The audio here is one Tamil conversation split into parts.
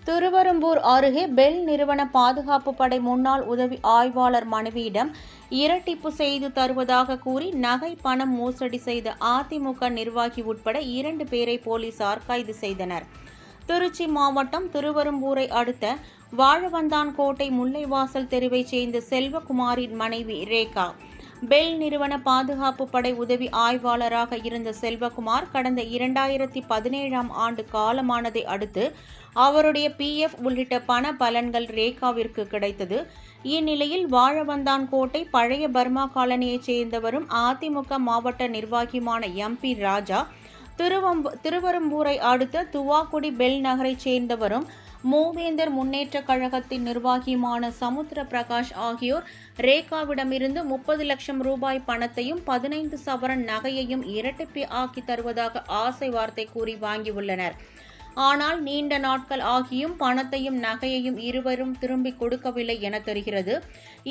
திருவெரும்பூர் அருகே பெல் நிறுவன பாதுகாப்பு படை முன்னாள் உதவி ஆய்வாளர் மனைவியிடம் இரட்டிப்பு செய்து தருவதாக கூறி நகை பணம் மோசடி செய்த அதிமுக நிர்வாகி உட்பட 2 பேரை போலீசார் கைது செய்தனர். திருச்சி மாவட்டம் திருவெரும்பூரை அடுத்த வாழவந்தான்கோட்டை முல்லைவாசல் தெருவைச் சேர்ந்த செல்வகுமாரின் மனைவி ரேகா. பெல் நிறுவன பாதுகாப்பு படை உதவி ஆய்வாளராக இருந்த செல்வகுமார் கடந்த 2017ஆம் ஆண்டு காலமானதை அடுத்து அவருடைய PF உள்ளிட்ட பண பலன்கள் ரேகாவிற்கு கிடைத்தது. இந்நிலையில் வாழவந்தான்கோட்டை பழைய பர்மா காலனியைச் சேர்ந்தவரும் அதிமுக மாவட்ட நிர்வாகியுமான MP ராஜா, திருவெரும்பூரை அடுத்த துவாக்குடி பெல் நகரைச் சேர்ந்தவரும் மூவேந்தர் முன்னேற்ற கழகத்தின் நிர்வாகியுமான சமுத்திர பிரகாஷ் ஆகியோர் ரேகாவிடமிருந்து 30 லட்சம் ரூபாய் பணத்தையும் 15 சவரன் நகையையும் இரட்டிப்பு ஆக்கி தருவதாக ஆசை வார்த்தை கூறி வாங்கியுள்ளனர். ஆனால் நீண்ட நாட்கள் ஆகியும் பணத்தையும் நகையையும் இருவரும் திரும்பிக் கொடுக்கவில்லை என தெரிகிறது.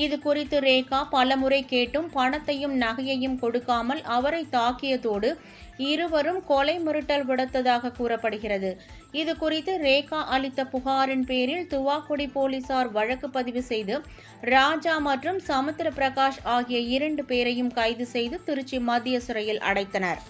இது குறித்து ரேகா பலமுறை கேட்டும் பணத்தையும் நகையையும் கொடுக்காமல் அவரை தாக்கியதோடு இருவரும் கொலை மிரட்டல் விடுத்ததாக கூறப்படுகிறது. இது குறித்து ரேகா அளித்த புகாரின் பேரில் துவாக்குடி போலீசார் வழக்கு பதிவு செய்து ராஜா மற்றும் சமுத்திர பிரகாஷ் ஆகிய 2 பேரையும் கைது செய்து திருச்சி மத்திய சிறையில் அடைத்தனர்.